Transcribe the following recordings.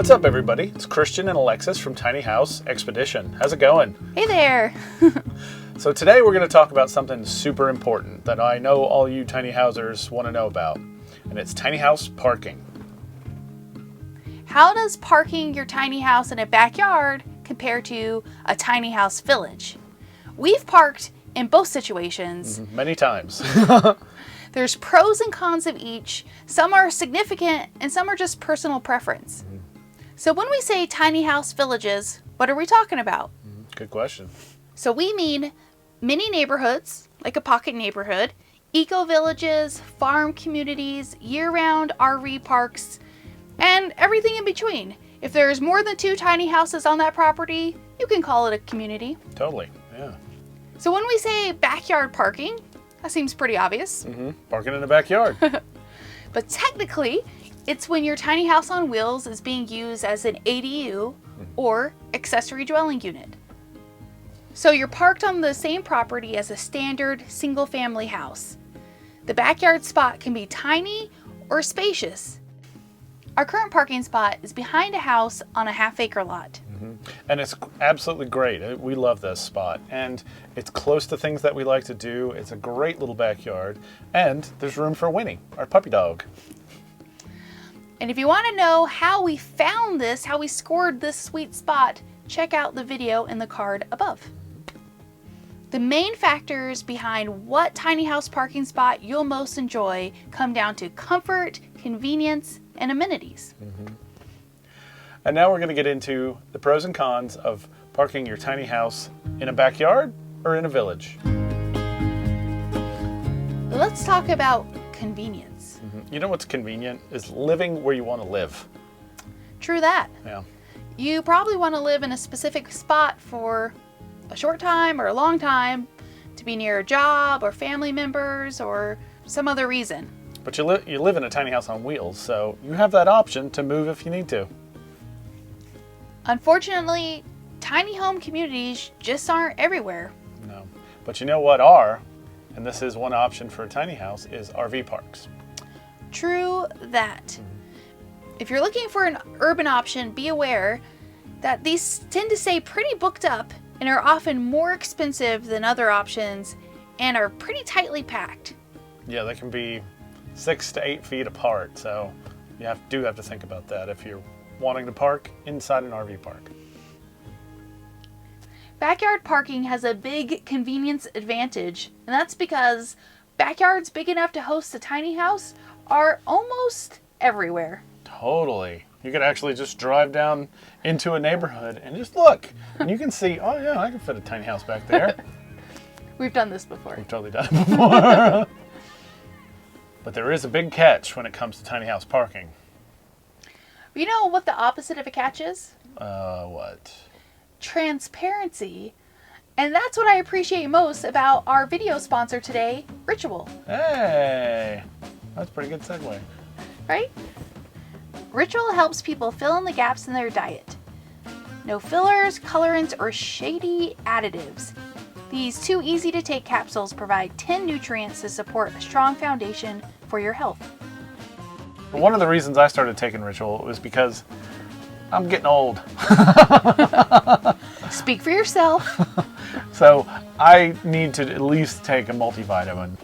What's up, everybody? It's Christian and Alexis from Tiny House Expedition. How's it going? Hey there! So today we're going to talk about something super important that I know all you tiny housers want to know about, and it's tiny house parking. How does parking your tiny house in a backyard compare to a tiny house village? We've parked in both situations. Many times. There's pros and cons of each. Some are significant and some are just personal preference. So when we say tiny house villages, what are we talking about? Good question. So we mean mini neighborhoods, like a pocket neighborhood, eco-villages, farm communities, year-round RV parks, and everything in between. If there's more than 2 tiny houses on that property, you can call it a community. Totally, yeah. So when we say backyard parking, that seems pretty obvious. Parking in the backyard. But technically, it's when your tiny house on wheels is being used as an ADU or accessory dwelling unit. So you're parked on the same property as a standard single-family house. The backyard spot can be tiny or spacious. Our current parking spot is behind a house on a half-acre lot. And it's absolutely great. We love this spot. And it's close to things that we like to do. It's a great little backyard. And there's room for Winnie, our puppy dog. And if you want to know how we found this, how we scored this sweet spot, check out the video in the card above. The main factors behind what tiny house parking spot you'll most enjoy come down to comfort, convenience, and amenities. And now we're going to get into the pros and cons of parking your tiny house in a backyard or in a village. Let's talk about convenience. You know what's convenient is living where you want to live. True that. Yeah. You probably want to live in a specific spot for a short time or a long time, to be near a job or family members or some other reason. But you live in a tiny house on wheels, so you have that option to move if you need to. Unfortunately, tiny home communities just aren't everywhere. No. But you know what are, and this is one option for a tiny house, is RV parks. True that. If you're looking for an urban option, be aware that these tend to stay pretty booked up and are often more expensive than other options and are pretty tightly packed. Yeah, they can be 6 to 8 feet apart, so you do have to think about that if you're wanting to park inside an RV park. Backyard parking has a big convenience advantage, and that's because backyards big enough to host a tiny house are almost everywhere. Totally. You could actually just drive down into a neighborhood and just look, and you can see, oh yeah, I can fit a tiny house back there. We've done this before. We've totally done it before. But there is a big catch when it comes to tiny house parking. You know what the opposite of a catch is? What? Transparency. And that's what I appreciate most about our video sponsor today, Ritual. Hey, that's a pretty good segue. Right? Ritual helps people fill in the gaps in their diet. No fillers, colorants, or shady additives. These 2 easy-to-take capsules provide 10 nutrients to support a strong foundation for your health. One of the reasons I started taking Ritual was because I'm getting old. Speak for yourself. So I need to at least take a multivitamin.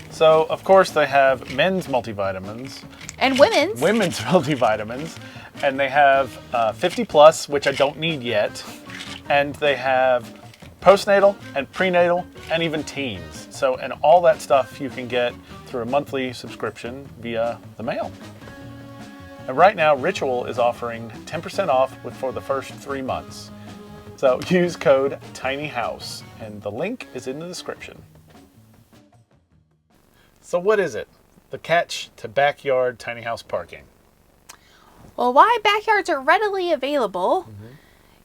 So, of course, they have men's multivitamins. And women's. Women's multivitamins. And they have 50 plus, which I don't need yet. And they have postnatal and prenatal and even teens. So, and all that stuff you can get through a monthly subscription via the mail. And right now, Ritual is offering 10% off for the first 3 months. So use code TINYHOUSE, and the link is in the description. So what is it? The catch to backyard tiny house parking. Well, why backyards are readily available,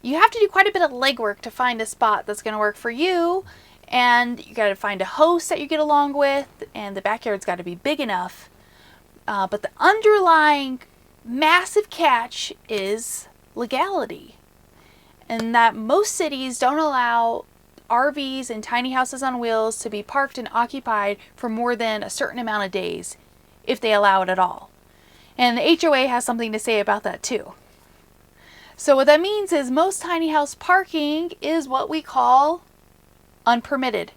you have to do quite a bit of legwork to find a spot that's going to work for you, and you got to find a host that you get along with, and the backyard's got to be big enough. But the underlying massive catch is legality, and that most cities don't allow RVs and tiny houses on wheels to be parked and occupied for more than a certain amount of days, if they allow it at all. And the HOA has something to say about that too. So what that means is most tiny house parking is what we call unpermitted.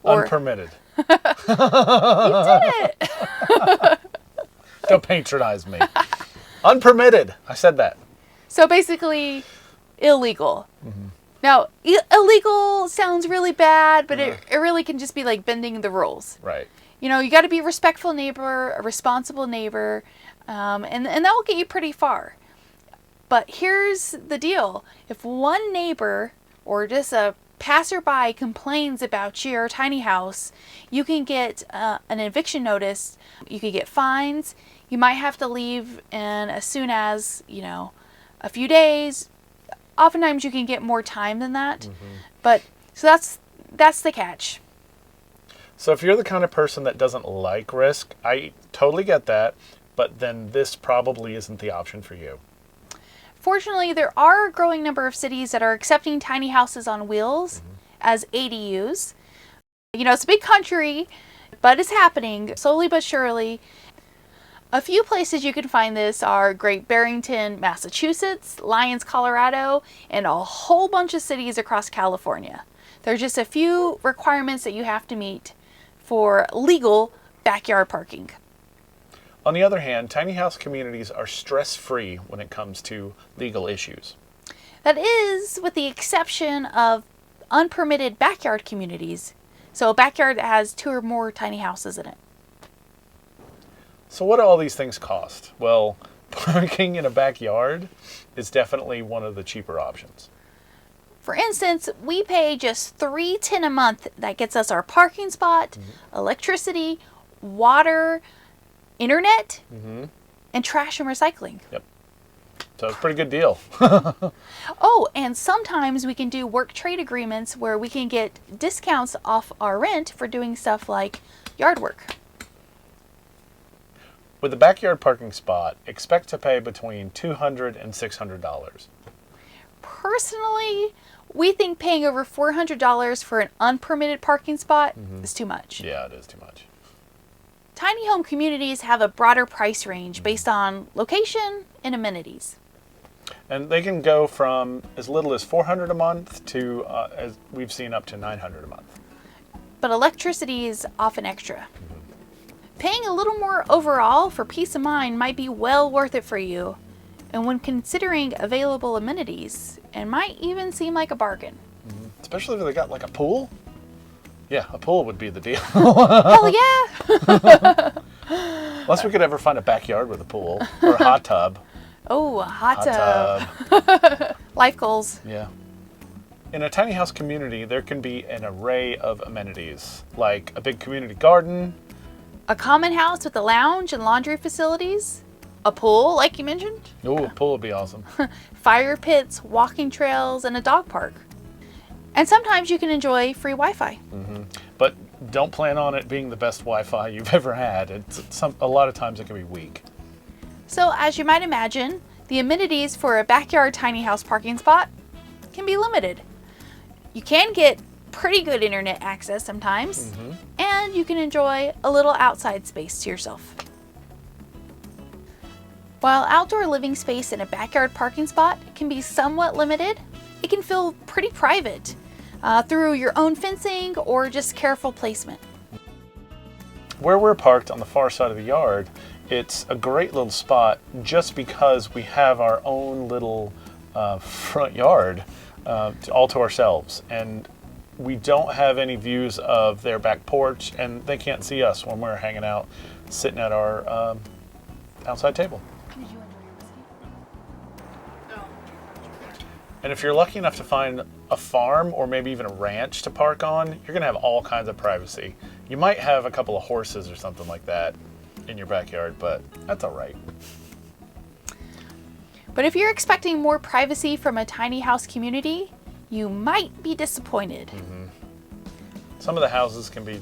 Unpermitted. You did it! Don't patronize me. Unpermitted. I said that. So basically, illegal. Now, illegal sounds really bad, but it really can just be like bending the rules. Right. You know, you got to be a respectful neighbor, a responsible neighbor, and that will get you pretty far. But here's the deal. If one neighbor or just a passerby complains about your tiny house, you can get an eviction notice. You could get fines. You might have to leave in as soon as, a few days. Oftentimes you can get more time than that. But so that's the catch. So if you're the kind of person that doesn't like risk, I totally get that, but then this probably isn't the option for you. Fortunately, there are a growing number of cities that are accepting tiny houses on wheels as ADUs. It's a big country, but it's happening slowly but surely. A few places you can find this are Great Barrington, Massachusetts, Lyons, Colorado, and a whole bunch of cities across California. There's just a few requirements that you have to meet for legal backyard parking. On the other hand, tiny house communities are stress-free when it comes to legal issues. That is with the exception of unpermitted backyard communities. So a backyard that has 2 or more tiny houses in it. So what do all these things cost? Well, parking in a backyard is definitely one of the cheaper options. For instance, we pay just $3.10 a month. That gets us our parking spot, electricity, water, internet, and trash and recycling. Yep. So it's a pretty good deal. Oh, and sometimes we can do work trade agreements where we can get discounts off our rent for doing stuff like yard work. With a backyard parking spot, expect to pay between $200 and $600. Personally, we think paying over $400 for an unpermitted parking spot is too much. Yeah, it is too much. Tiny home communities have a broader price range based on location and amenities. And they can go from as little as $400 a month to, as we've seen, up to $900 a month. But electricity is often extra. Paying a little more overall for peace of mind might be well worth it for you. And when considering available amenities, it might even seem like a bargain. Especially if they got like a pool. Yeah, a pool would be the deal. Hell yeah! Unless we could ever find a backyard with a pool or a hot tub. Oh, a hot tub. Life goals. Yeah. In a tiny house community, there can be an array of amenities, like a big community garden, A common house with a lounge and laundry facilities, a pool, like you mentioned, ooh, a pool would be awesome. fire pits, walking trails, and a dog park. And sometimes you can enjoy free Wi-Fi. But don't plan on it being the best Wi-Fi you've ever had. A lot of times it can be weak. So as you might imagine, the amenities for a backyard tiny house parking spot can be limited. You can get pretty good internet access sometimes, and you can enjoy a little outside space to yourself. While outdoor living space in a backyard parking spot can be somewhat limited, it can feel pretty private through your own fencing or just careful placement. Where we're parked on the far side of the yard, it's a great little spot just because we have our own little front yard all to ourselves. And we don't have any views of their back porch, and they can't see us when we're hanging out, sitting at our outside table. And if you're lucky enough to find a farm or maybe even a ranch to park on, you're going to have all kinds of privacy. You might have a couple of horses or something like that in your backyard, but that's all right. But if you're expecting more privacy from a tiny house community, you might be disappointed. Some of the houses can be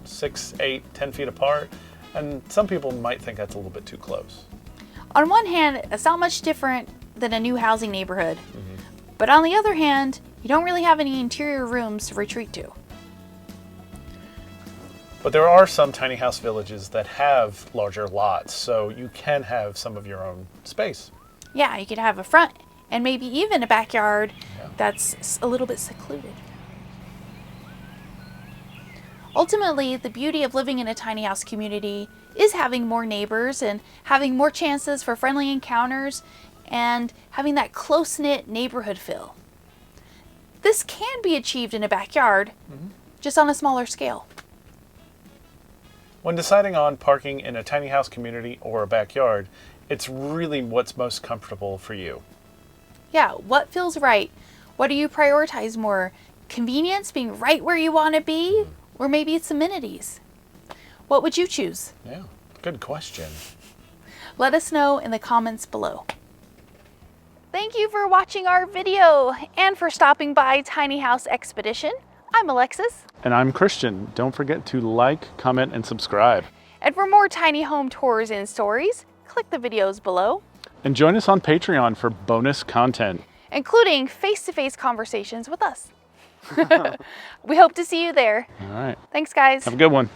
6, 8, 10 feet apart, and some people might think that's a little bit too close. On one hand, it's not much different than a new housing neighborhood. But on the other hand, you don't really have any interior rooms to retreat to. But there are some tiny house villages that have larger lots, so you can have some of your own space. Yeah, you could have a front and maybe even a backyard that's a little bit secluded. Ultimately, the beauty of living in a tiny house community is having more neighbors and having more chances for friendly encounters and having that close-knit neighborhood feel. This can be achieved in a backyard, just on a smaller scale. When deciding on parking in a tiny house community or a backyard, it's really what's most comfortable for you. Yeah, what feels right? What do you prioritize more? Convenience, being right where you want to be? Or maybe it's amenities? What would you choose? Yeah, good question. Let us know in the comments below. Thank you for watching our video and for stopping by Tiny House Expedition. I'm Alexis. And I'm Christian. Don't forget to like, comment, and subscribe. And for more tiny home tours and stories, click the videos below. And join us on Patreon for bonus content, including face-to-face conversations with us. We hope to see you there. All right. Thanks, guys. Have a good one.